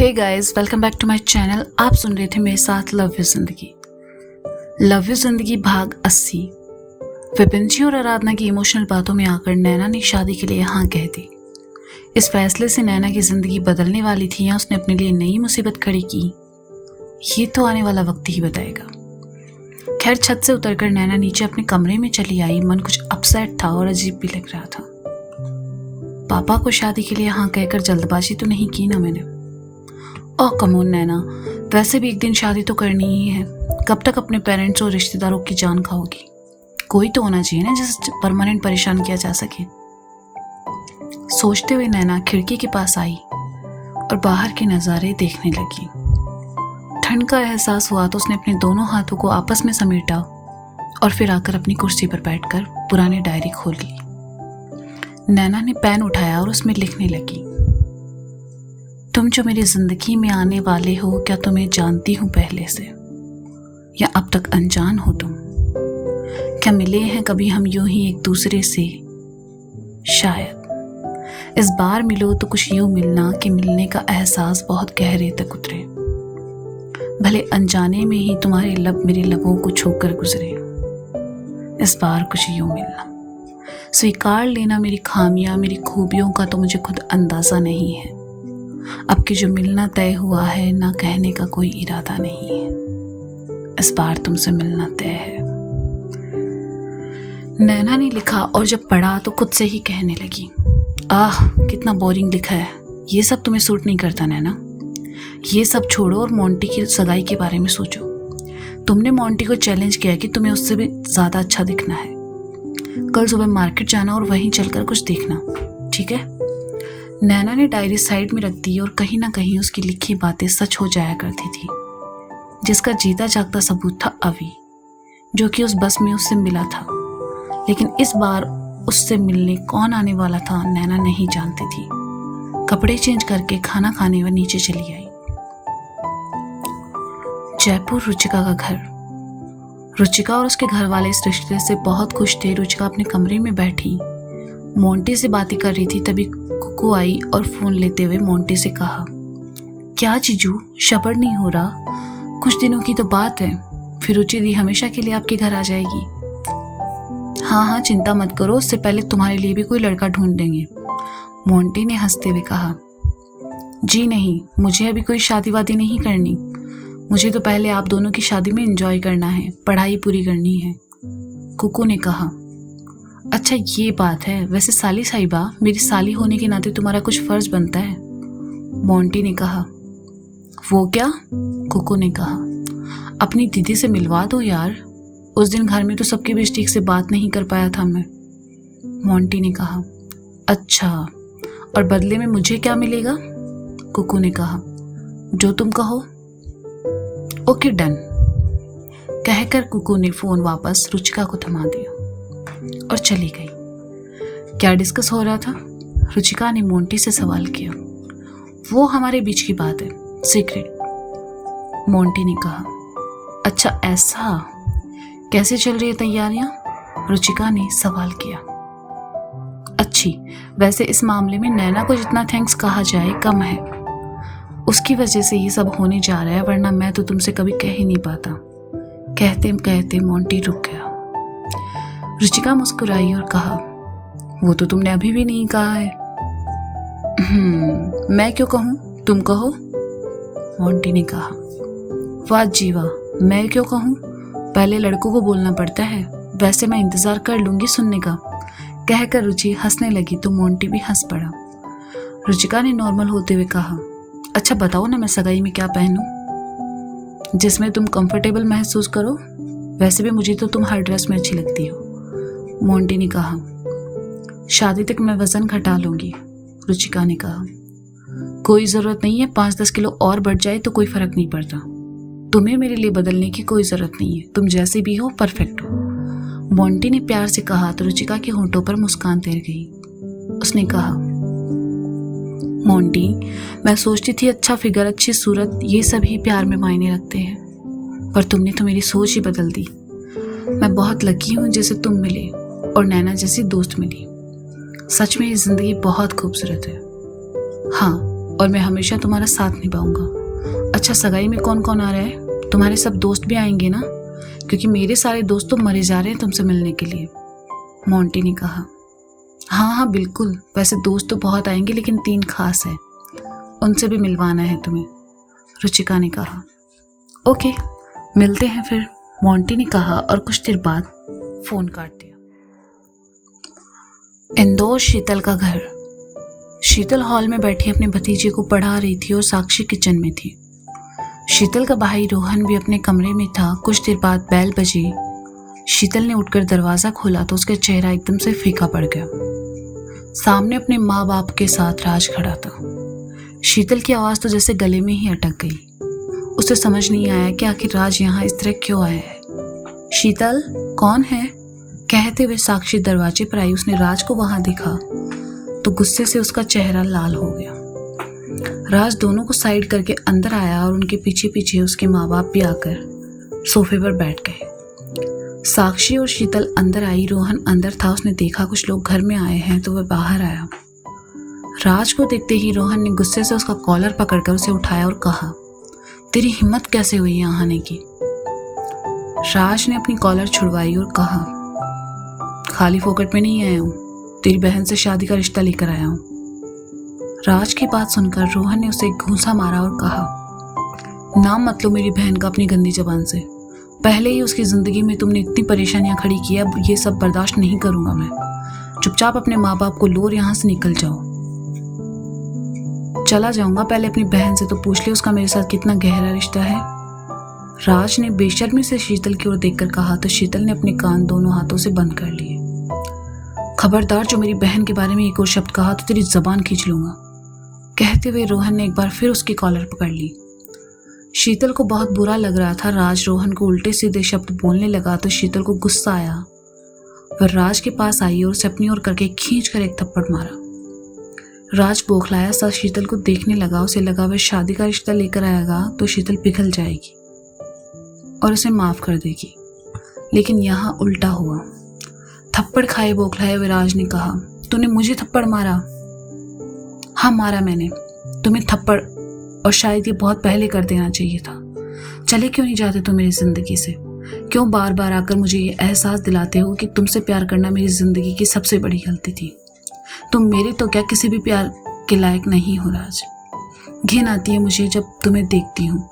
Hey guys, welcome back to my channel. आप सुन रहे थे मेरे साथ love you Zindagi. Love you Zindagi भाग 80। विपिन जी और आराधना की इमोशनल बातों में आकर नैना ने शादी के लिए हाँ कह दी। इस फैसले से नैना की जिंदगी बदलने वाली थी या उसने अपने लिए नई मुसीबत खड़ी की, ये तो आने वाला वक्त ही बताएगा। खैर, छत से उतरकर नैना नीचे अपने कमरे में चली आई। मन कुछ अपसेट था और अजीब भी लग रहा था। पापा को शादी के लिए हाँ कहकर जल्दबाजी तो नहीं की ना मैंने। ओह कम ऑन नैना, वैसे भी एक दिन शादी तो करनी ही है। कब तक अपने पेरेंट्स और रिश्तेदारों की जान खाओगी? कोई तो होना चाहिए ना जिसे परमानेंट परेशान किया जा सके। सोचते हुए नैना खिड़की के पास आई और बाहर के नज़ारे देखने लगी। ठंड का एहसास हुआ तो उसने अपने दोनों हाथों को आपस में समेटा और फिर आकर अपनी कुर्सी पर बैठकर पुरानी डायरी खोल ली। नैना ने पेन उठाया और उसमें लिखने लगी। तुम जो मेरी जिंदगी में आने वाले हो, क्या तुम्हें जानती हूँ पहले से या अब तक अनजान हो तुम? क्या मिले हैं कभी हम यूं ही एक दूसरे से? शायद इस बार मिलो तो कुछ यूं मिलना कि मिलने का एहसास बहुत गहरे तक उतरे। भले अनजाने में ही तुम्हारे लब मेरे लबों को छूकर गुजरे। इस बार कुछ यूं मिलना, स्वीकार लेना मेरी खामियां, मेरी खूबियों का तो मुझे खुद अंदाजा नहीं है। अब कि जो मिलना तय हुआ है, ना कहने का कोई इरादा नहीं है। इस बार तुमसे मिलना तय है। नैना ने लिखा और जब पढ़ा तो खुद से ही कहने लगी, आह कितना बोरिंग लिखा है। ये सब तुम्हें सूट नहीं करता नैना। ये सब छोड़ो और मोंटी की सगाई के बारे में सोचो। तुमने मोंटी को चैलेंज किया कि तुम्हें उससे भी ज़्यादा अच्छा दिखना है। कल सुबह मार्केट जाना और वहीं चलकर कुछ देखना, ठीक है? नैना ने डायरी साइड में रख दी और कहीं ना कहीं उसकी लिखी बातें सच हो जाया करती थी, जिसका जीता जागता सबूत था अवी, जो कि उस बस में उससे मिला था। लेकिन इस बार उससे मिलने कौन आने वाला था नैना नहीं जानती थी। कपड़े चेंज करके खाना खाने व नीचे चली आई। जयपुर रुचिका का घर। रुचिका और उसके घर वाले इस रिश्ते से बहुत खुश थे। रुचिका अपने कमरे में बैठी मोंटी से बातें कर रही थी, तभी कुकू आई और फोन लेते हुए मोंटी से कहा, क्या जीजू शबर नहीं हो रहा? कुछ दिनों की तो बात है, फिर रुचि दी हमेशा के लिए आपके घर आ जाएगी। हाँ हाँ चिंता मत करो, उससे पहले तुम्हारे लिए भी कोई लड़का ढूंढ देंगे, मोंटी ने हंसते हुए कहा। जी नहीं, मुझे अभी कोई शादी वादी नहीं करनी। मुझे तो पहले आप दोनों की शादी में एंजॉय करना है, पढ़ाई पूरी करनी है, कुकू ने कहा। अच्छा ये बात है, वैसे साली साहिबा, मेरी साली होने के नाते तुम्हारा कुछ फर्ज बनता है, मोंटी ने कहा। वो क्या? कुकू ने कहा। अपनी दीदी से मिलवा दो यार। उस दिन घर में तो सबके बीच ठीक से बात नहीं कर पाया था मैं, मोंटी ने कहा। अच्छा, और बदले में मुझे क्या मिलेगा? कुकू ने कहा। जो तुम कहो। ओके डन, कहकर कुकू ने फोन वापस रुचिका को थमा दिया और चली गई। क्या डिस्कस हो रहा था? रुचिका ने मोंटी से सवाल किया। वो हमारे बीच की बात है, सीक्रेट, मोंटी ने कहा। अच्छा ऐसा, कैसे चल रही है तैयारियां? रुचिका ने सवाल किया। अच्छी, वैसे इस मामले में नैना को जितना थैंक्स कहा जाए कम है। उसकी वजह से ये सब होने जा रहा है, वरना मैं तो तुमसे कभी कह ही नहीं पाता। कहते कहते मोंटी रुक गया। रुचिका मुस्कुराई और कहा, वो तो तुमने अभी भी नहीं कहा है। मैं क्यों कहूँ, तुम कहो, मोंटी ने कहा। वाह जी वाह, मैं क्यों कहूँ? पहले लड़कों को बोलना पड़ता है। वैसे मैं इंतजार कर लूंगी सुनने का, कहकर रुचि हंसने लगी तो मोंटी भी हंस पड़ा। रुचिका ने नॉर्मल होते हुए कहा, अच्छा बताओ ना मैं सगाई में क्या पहनूं जिसमें तुम कंफर्टेबल महसूस करो। वैसे भी मुझे तो तुम हर ड्रेस में अच्छी लगती हो, मोंटी ने कहा। शादी तक मैं वजन घटा लूंगी, रुचिका ने कहा। कोई जरूरत नहीं है, 5-10 किलो और बढ़ जाए तो कोई फर्क नहीं पड़ता। तुम्हें मेरे लिए बदलने की कोई जरूरत नहीं है, तुम जैसे भी हो परफेक्ट हो, मोंटी ने प्यार से कहा तो रुचिका के होंठों पर मुस्कान तैर गई। उसने कहा, मोंटी मैं सोचती थी अच्छा फिगर, अच्छी सूरत, ये सभी प्यार में मायने रखते हैं, पर तुमने तो मेरी सोच ही बदल दी। मैं बहुत लकी हूँ जैसे तुम मिले और नैना जैसी दोस्त मिली। सच में ये जिंदगी बहुत खूबसूरत है। हाँ, और मैं हमेशा तुम्हारा साथ निभाऊंगा। अच्छा, सगाई में कौन कौन आ रहा है? तुम्हारे सब दोस्त भी आएंगे ना? क्योंकि मेरे सारे दोस्त तो मरे जा रहे हैं तुमसे मिलने के लिए, मोंटी ने कहा। हाँ हाँ बिल्कुल, वैसे दोस्त तो बहुत आएंगे लेकिन 3 खास है, उनसे भी मिलवाना है तुम्हें, रुचिका ने कहा। ओके, मिलते हैं फिर, मोंटी ने कहा और कुछ देर बाद फोन काट दिया। इंदौर शीतल का घर। शीतल हॉल में बैठी अपने भतीजे को पढ़ा रही थी और साक्षी किचन में थी। शीतल का भाई रोहन भी अपने कमरे में था। कुछ देर बाद बेल बजी। शीतल ने उठकर दरवाजा खोला तो उसका चेहरा एकदम से फीका पड़ गया। सामने अपने माँ बाप के साथ राज खड़ा था। शीतल की आवाज़ तो जैसे गले में ही अटक गई। उसे समझ नहीं आया कि आखिर राज यहाँ इस तरह क्यों आया है। शीतल, कौन है? कहते हुए साक्षी दरवाजे पर आई। उसने राज को वहां देखा तो गुस्से से उसका चेहरा लाल हो गया। राज दोनों को साइड करके अंदर आया और उनके पीछे पीछे उसके माँ बाप भी आकर सोफे पर बैठ गए। साक्षी और शीतल अंदर आई। रोहन अंदर था। उसने देखा कुछ लोग घर में आए हैं तो वह बाहर आया। राज को देखते ही रोहन ने गुस्से से उसका कॉलर पकड़कर उसे उठाया और कहा, तेरी हिम्मत कैसे हुई यहाँ आने की? राज ने अपनी कॉलर छुड़वाई और कहा, खाली फोकट में नहीं आया हूँ, तेरी बहन से शादी का रिश्ता लेकर आया हूँ। राज की बात सुनकर रोहन ने उसे एक घूंसा मारा और कहा, नाम मत लो मेरी बहन का अपनी गंदी जबान से। पहले ही उसकी जिंदगी में तुमने इतनी परेशानियां खड़ी की, अब ये सब बर्दाश्त नहीं करूंगा मैं। चुपचाप अपने माँ बाप को लो और यहाँ से निकल जाओ। चला जाऊंगा, पहले अपनी बहन से तो पूछ ले उसका मेरे साथ कितना गहरा रिश्ता है। राज ने बेशर्मी से शीतल की ओर देखकर कहा तो शीतल ने अपने कान दोनों हाथों से बंद कर लिए। खबरदार, जो मेरी बहन के बारे में एक और शब्द कहा तो तेरी जबान खींच लूंगा। कहते हुए रोहन ने एक बार फिर उसकी कॉलर पकड़ ली। शीतल को बहुत बुरा लग रहा था। राज रोहन को उल्टे सीधे शब्द बोलने लगा तो शीतल को गुस्सा आया। वह राज के पास आई और उसे अपनी ओर करके खींच कर एक थप्पड़ मारा। राज बौखलाया सा शीतल को देखने लगा। उसे लगा वह शादी का रिश्ता लेकर आएगा तो शीतल पिघल जाएगी और उसे माफ कर देगी, लेकिन यहाँ उल्टा हुआ। थप्पड़ खाए बौखलाए हुए राज ने कहा, तूने मुझे थप्पड़ मारा? हाँ मारा मैंने तुम्हें थप्पड़, और शायद ये बहुत पहले कर देना चाहिए था। चले क्यों नहीं जाते तुम मेरी जिंदगी से? क्यों बार बार आकर मुझे ये एहसास दिलाते हो कि तुमसे प्यार करना मेरी जिंदगी की सबसे बड़ी गलती थी? तुम मेरे तो क्या किसी भी प्यार के लायक नहीं हो राज। घिन आती है मुझे जब तुम्हें देखती हूँ।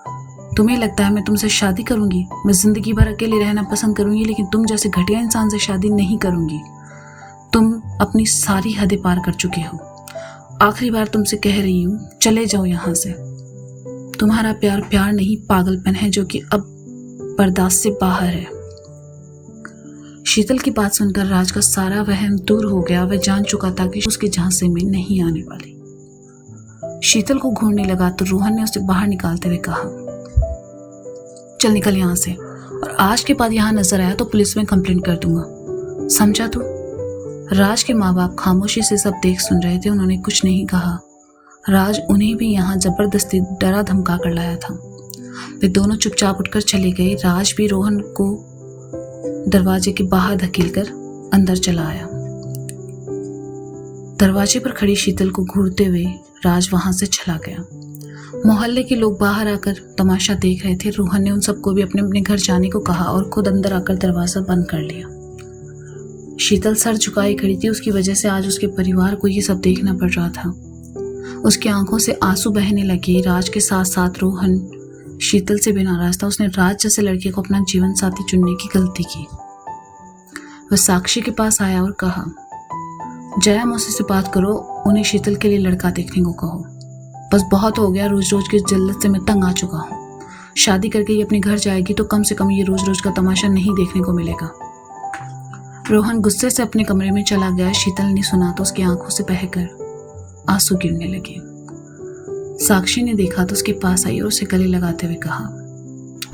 तुम्हें लगता है मैं तुमसे शादी करूंगी? मैं जिंदगी भर अकेले रहना पसंद करूंगी, लेकिन तुम जैसे घटिया इंसान से शादी नहीं करूंगी। तुम अपनी सारी हदें पार कर चुके हो। आखिरी बार तुमसे कह रही हूँ, चले जाओ यहाँ से। तुम्हारा प्यार प्यार नहीं, पागलपन है जो कि अब बर्दाश्त से बाहर है। शीतल की बात सुनकर राज का सारा वहम दूर हो गया। वह जान चुका था कि उसके झांसे में नहीं आने वाली। शीतल को घूरने लगा तो रोहन ने उसे बाहर निकालते हुए कहा, चल निकल यहाँ से, और आज के बाद यहाँ नजर आया तो पुलिस में कंप्लेंट कर दूंगा, समझा तू? राज के माँ बाप खामोशी से सब देख सुन रहे थे। उन्होंने कुछ नहीं कहा। राज उन्हें भी यहाँ जबरदस्ती डरा धमका कर लाया था। वे दोनों चुपचाप उठकर चले गए। राज भी रोहन को दरवाजे के बाहर धकेलकर अंदर चला आया। दरवाजे पर खड़ी शीतल को घूरते हुए राज वहां से चला गया। मोहल्ले के लोग बाहर आकर तमाशा देख रहे थे। रोहन ने उन सबको भी अपने अपने घर जाने को कहा और खुद अंदर आकर दरवाजा बंद कर लिया। शीतल सर झुकाए खड़ी थी। उसकी वजह से आज उसके परिवार को ये सब देखना पड़ रहा था। उसकी आंखों से आंसू बहने लगे। राज के साथ साथ रोहन शीतल से भी नाराज था। उसने राज जैसे लड़के को अपना जीवन साथी चुनने की गलती की। वह साक्षी के पास आया और कहा, जया मौसी से बात करो, उन्हें शीतल के लिए लड़का देखने को कहो। बस बहुत हो गया, रोज रोज की जिल्लत से मैं तंग आ चुका हूँ। शादी करके ये अपने घर जाएगी तो कम से कम ये रोज रोज का तमाशा नहीं देखने को मिलेगा। रोहन गुस्से से अपने कमरे में चला गया। शीतल ने सुना तो उसकी आंखों से बहकर आंसू गिरने लगे। साक्षी ने देखा तो उसके पास आई और उसे गले लगाते हुए कहा,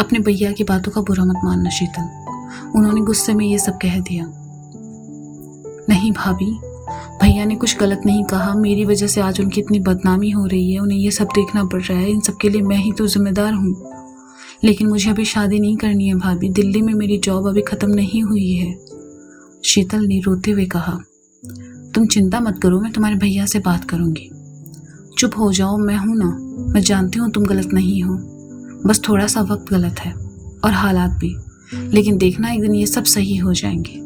अपने भैया की बातों का बुरा मत मानना शीतल, उन्होंने गुस्से में ये सब कह दिया। नहीं भाभी, भैया ने कुछ गलत नहीं कहा। मेरी वजह से आज उनकी इतनी बदनामी हो रही है, उन्हें ये सब देखना पड़ रहा है। इन सब के लिए मैं ही तो जिम्मेदार हूँ। लेकिन मुझे अभी शादी नहीं करनी है भाभी, दिल्ली में मेरी जॉब अभी ख़त्म नहीं हुई है। शीतल ने रोते हुए कहा, तुम चिंता मत करो, मैं तुम्हारे भैया से बात करूंगी। चुप हो जाओ, मैं हूं ना। मैं जानती हूँ तुम गलत नहीं हो, बस थोड़ा सा वक्त गलत है और हालात भी, लेकिन देखना एक दिन ये सब सही हो जाएंगे,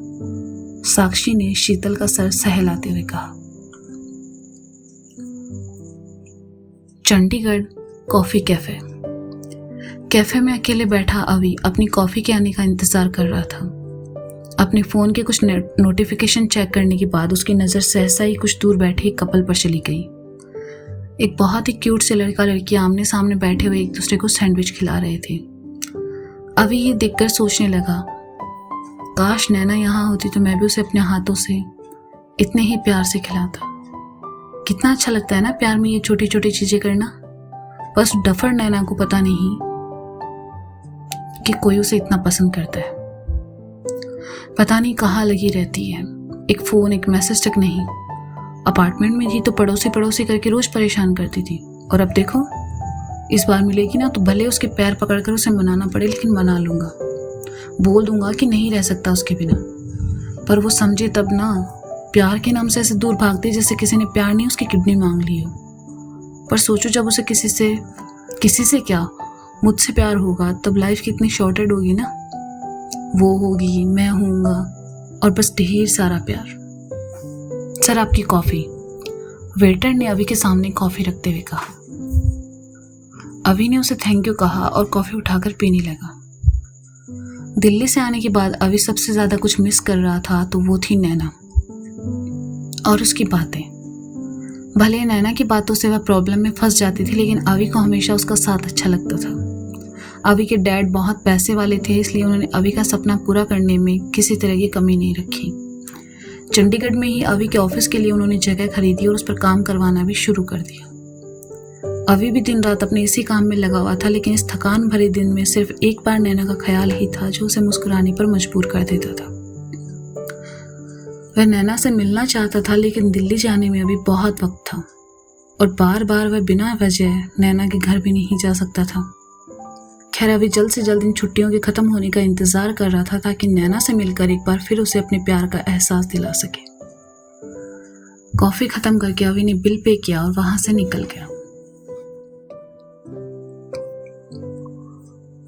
साक्षी ने शीतल का सर सहलाते हुए कहा। चंडीगढ़ कॉफी कैफे में अकेले बैठा अभी अपनी कॉफी के आने का इंतजार कर रहा था। अपने फोन के कुछ नोटिफिकेशन चेक करने के बाद उसकी नजर सहसा ही कुछ दूर बैठे एक कपल पर चली गई। एक बहुत ही क्यूट से लड़का लड़की आमने सामने बैठे हुए एक दूसरे को सैंडविच खिला रहे थे। अभी ये देखकर सोचने लगा, काश नैना यहाँ होती तो मैं भी उसे अपने हाथों से इतने ही प्यार से खिलाता। कितना अच्छा लगता है ना प्यार में ये छोटी छोटी चीजें करना। बस डफर नैना को पता नहीं कि कोई उसे इतना पसंद करता है। पता नहीं कहाँ लगी रहती है, एक फोन एक मैसेज तक नहीं। अपार्टमेंट में थी तो पड़ोसी करके रोज परेशान करती थी, और अब देखो इस बार मिलेगी ना तो भले उसके पैर पकड़कर उसे मनाना पड़े, लेकिन मना लूंगा। बोल दूंगा कि नहीं रह सकता उसके बिना, पर वो समझे तब ना। प्यार के नाम से ऐसे दूर भागते जैसे किसी ने प्यार नहीं उसकी किडनी मांग ली हो। पर सोचो जब उसे किसी से क्या, मुझसे प्यार होगा तब लाइफ कितनी शॉर्टेड होगी ना। वो होगी, मैं होऊंगा, और बस ढेर सारा प्यार। सर आपकी कॉफी, वेटर ने अभी के सामने कॉफी रखते हुए कहा। अभी ने उसे थैंक यू कहा और कॉफी उठाकर पीने लगा। दिल्ली से आने के बाद अभी सबसे ज्यादा कुछ मिस कर रहा था तो वो थी नैना और उसकी बातें। भले नैना की बातों से वह प्रॉब्लम में फंस जाती थी, लेकिन अभी को हमेशा उसका साथ अच्छा लगता था। अभी के डैड बहुत पैसे वाले थे, इसलिए उन्होंने अभी का सपना पूरा करने में किसी तरह की कमी नहीं रखी। चंडीगढ़ में ही अभी के ऑफिस के लिए उन्होंने जगह खरीदी और उस पर काम करवाना भी शुरू कर दिया। अभी भी दिन रात अपने इसी काम में लगा हुआ था, लेकिन इस थकान भरे दिन में सिर्फ एक बार नैना का ख्याल ही था जो उसे मुस्कुराने पर मजबूर कर देता था। वह नैना से मिलना चाहता था, लेकिन दिल्ली जाने में अभी बहुत वक्त था और बार बार वह बिना वजह नैना के घर भी नहीं जा सकता था। खैर अभी जल्द से जल्द इन छुट्टियों के खत्म होने का इंतजार कर रहा था ताकि नैना से मिलकर एक बार फिर उसे अपने प्यार का एहसास दिला सके। कॉफी खत्म करके अभी ने बिल पे किया और वहां से निकल गया।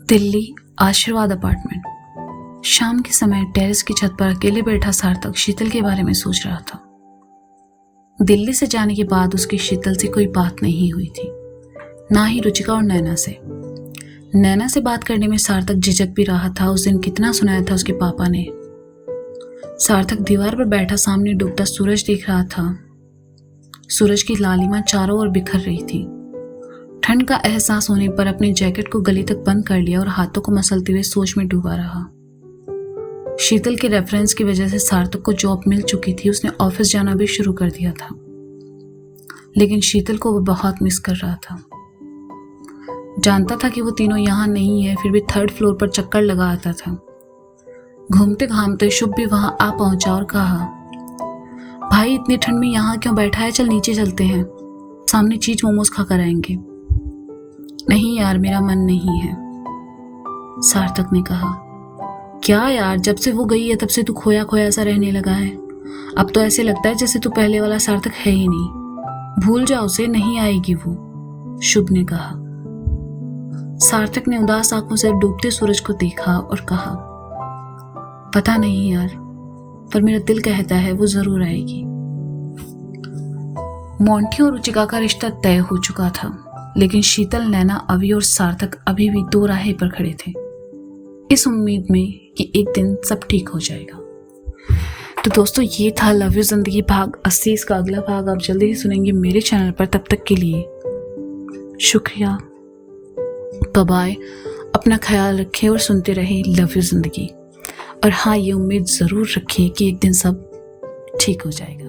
दिल्ली आशीर्वाद अपार्टमेंट। शाम के समय टेरेस की छत पर अकेले बैठा सार्थक शीतल के बारे में सोच रहा था। दिल्ली से जाने के बाद उसकी शीतल से कोई बात नहीं हुई थी, ना ही रुचिका और नैना से। नैना से बात करने में सार्थक झिझक भी रहा था। उस दिन कितना सुनाया था उसके पापा ने। सार्थक दीवार पर बैठा सामने डूबता सूरज देख रहा था। सूरज की लालिमा चारों ओर बिखर रही थी। ठंड का एहसास होने पर अपने जैकेट को गले तक बंद कर लिया और हाथों को मसलते हुए सोच में डूबा रहा। शीतल के रेफरेंस की वजह से सार्थक को जॉब मिल चुकी थी, उसने ऑफिस जाना भी शुरू कर दिया था, लेकिन शीतल को वो बहुत मिस कर रहा था। जानता था कि वो तीनों यहाँ नहीं है, फिर भी 3rd फ्लोर पर चक्कर लगा आता था। घूमते घामते शुभ भी वहां आ पहुंचा और कहा, भाई इतनी ठंड में यहाँ क्यों बैठा है, चल नीचे चलते हैं, सामने चीज मोमोज खा कर आएंगे। नहीं यार मेरा मन नहीं है, सार्थक ने कहा। क्या यार, जब से वो गई है तब से तू खोया खोया सा रहने लगा है। अब तो ऐसे लगता है जैसे तू पहले वाला सार्थक है ही नहीं। भूल जा उसे, नहीं आएगी वो, शुभ ने कहा। सार्थक ने उदास आंखों से डूबते सूरज को देखा और कहा, पता नहीं यार, पर मेरा दिल कहता है वो जरूर आएगी। मोंटी और रुचिका का रिश्ता तय हो चुका था, लेकिन शीतल, नैना, अभी और सार्थक अभी भी दो राहें पर खड़े थे, इस उम्मीद में कि एक दिन सब ठीक हो जाएगा। तो दोस्तों ये था लव यू जिंदगी भाग 80। इसका अगला भाग आप जल्दी ही सुनेंगे मेरे चैनल पर। तब तक के लिए शुक्रिया, बाय बाय। अपना ख्याल रखें और सुनते रहे लव यू जिंदगी। और हाँ, ये उम्मीद ज़रूर रखें कि एक दिन सब ठीक हो जाएगा।